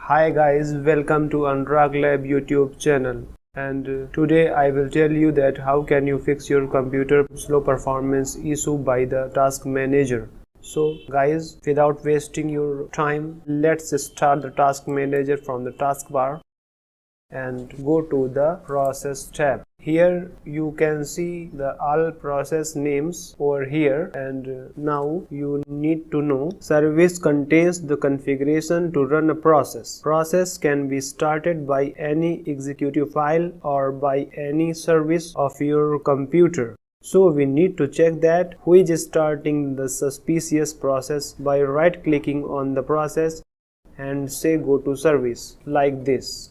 Hi guys, welcome to Anurag Lab YouTube channel. And today I will tell you that how can you fix your computer slow performance issue by the task manager. So guys, without wasting your time, let's start the task manager from the taskbar and go to the process tab. Here you can see the all process names over here, and now you need to know service contains the configuration to run a process. Process can be started by any executive file or by any service of your computer. So we need to check that which is starting the suspicious process by right clicking on the process and say go to service like this.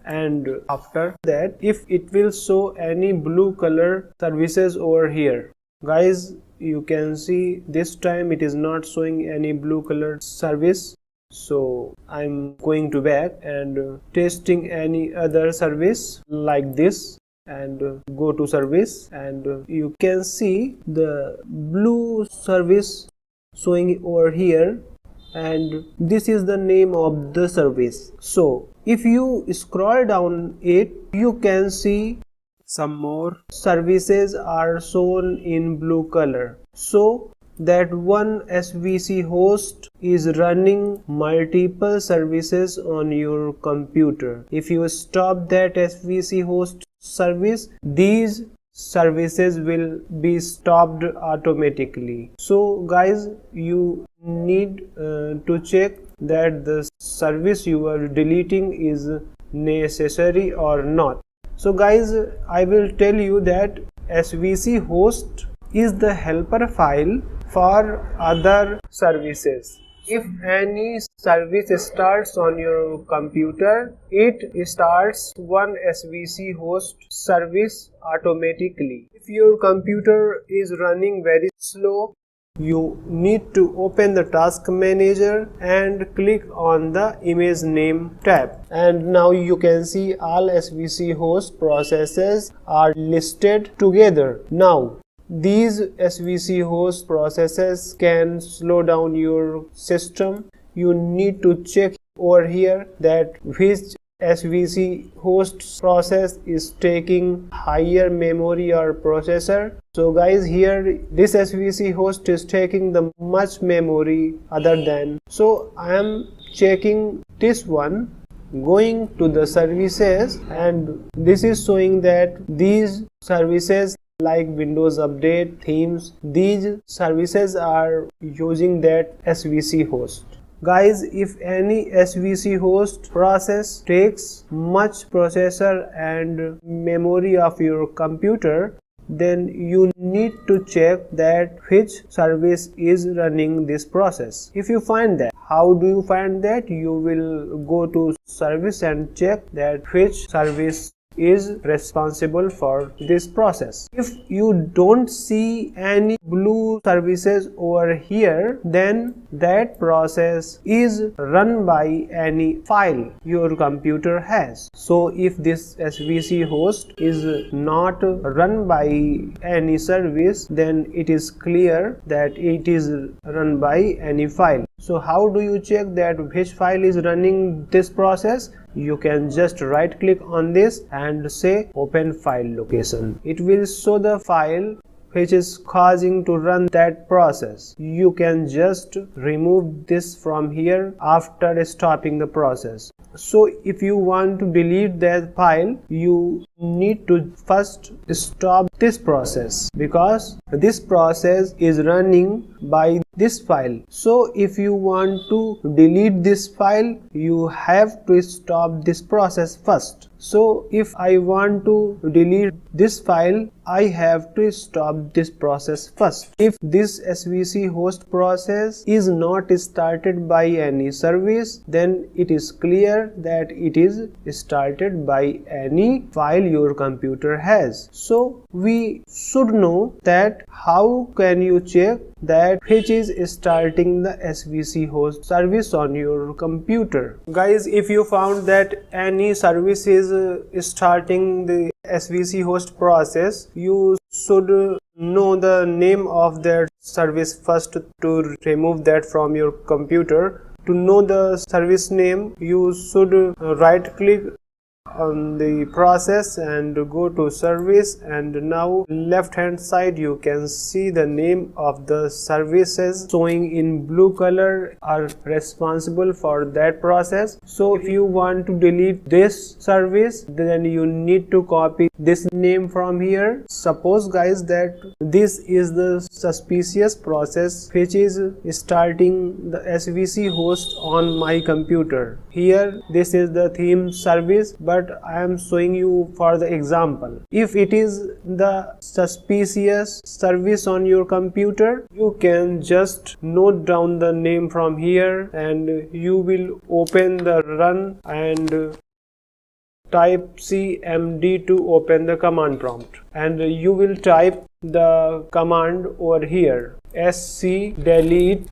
And after that, if it will show any blue color services over here, guys, you can see this time it is not showing any blue colored service. So I'm going to back and testing any other service like this and go to service, and you can see the blue service showing over here, and this is the name of the service. So if you scroll down it, you can see some more services are shown in blue color. So that one SVC host is running multiple services on your computer. If you stop that SVC host service, these services will be stopped automatically. So guys, you need to check that the service you are deleting is necessary or not. So guys, I will tell you that SVC host is the helper file for other services. If any service starts on your computer, it starts one SVC host service automatically. If your computer is running very slow, you need to open the task manager and click on the image name tab, and now you can see all SVC host processes are listed together. Now these SVC host processes can slow down your system. You need to check over here that which SVC host process is taking higher memory or processor. So guys, here this SVC host is taking the much memory other than. So I am checking this one, going to the services, and this is showing that these services like Windows Update, themes, these services are using that SVC host. Guys, if any SVC host process takes much processor and memory of your computer, then you need to check that which service is running this process. If you find that, how do you find that? You will go to service and check that which service is responsible for this process. If you don't see any blue services over here, then that process is run by any file your computer has. So if this SVC host is not run by any service, then it is clear that it is run by any file. So how do you check that which file is running this process? You can just right click on this and say open file location. It will show the file which is causing to run that process. You can just remove this from here after stopping the process. So if you want to delete that file, you need to first stop this process, because this process is running by this file. So if you want to delete this file, you have to stop this process first. So if I want to delete this file, I have to stop this process first. If this SVC host process is not started by any service, then it is clear that it is started by any file your computer has. So we should know that how can you check that which is starting the SVC host service on your computer. Guys, if you found that any service is starting the SVC host process, you should know the name of that service first to remove that from your computer. To know the service name, you should right click on the process and go to service, and now left hand side you can see the name of the services showing in blue color are responsible for that process. So if you want to delete this service, then you need to copy this name from here. Suppose guys that this is the suspicious process which is starting the SVC host on my computer. Here this is the theme service, but I am showing you for the example. If it is the suspicious service on your computer, you can just note down the name from here, and you will open the run and type cmd to open the command prompt, and you will type the command over here, scdelete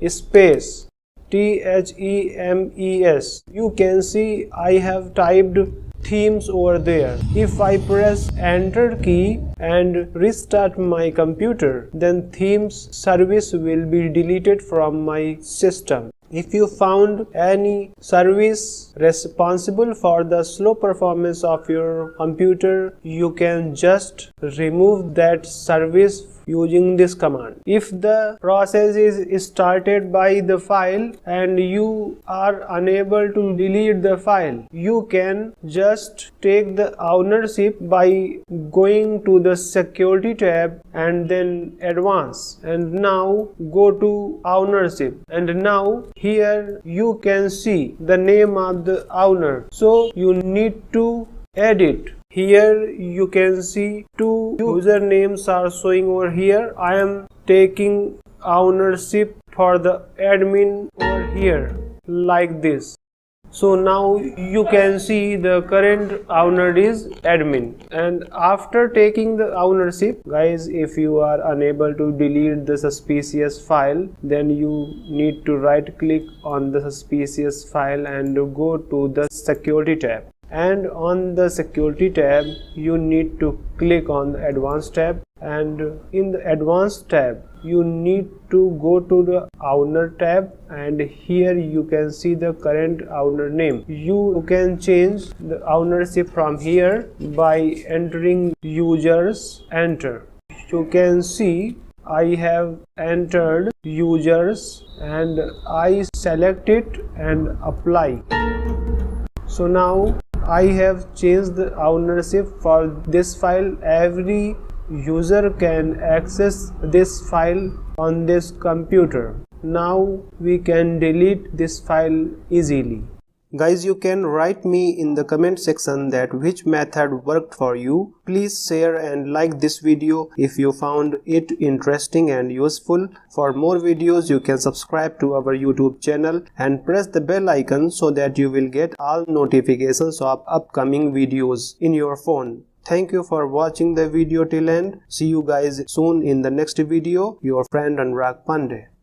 space themes. You can see I have typed themes over there. If I press enter key and restart my computer, then themes service will be deleted from my system. If you found any service responsible for the slow performance of your computer, you can just remove that service using this command. If the process is started by the file and you are unable to delete the file, you can just take the ownership by going to the security tab and then advanced, and now go to ownership, and now here you can see the name of the owner. So you need to edit. Here you can see two usernames are showing over here. I am taking ownership for the admin over here like this. So now you can see the current owner is admin. And after taking the ownership, guys, if you are unable to delete the suspicious file, then you need to right click on the suspicious file and go to the security tab. And on the security tab you need to click on the advanced tab, and in the advanced tab you need to go to the owner tab, and here you can see the current owner name. You can change the ownership from here by entering users enter. You can see I have entered users and I select it and apply. So now I have changed the ownership for this file. Every user can access this file on this computer. Now we can delete this file easily. Guys, you can write me in the comment section that which method worked for you. Please share and like this video if you found it interesting and useful. For more videos, you can subscribe to our YouTube channel and press the bell icon so that you will get all notifications of upcoming videos in your phone. Thank you for watching the video till end. See you guys soon in the next video. Your friend Anurag Pandey.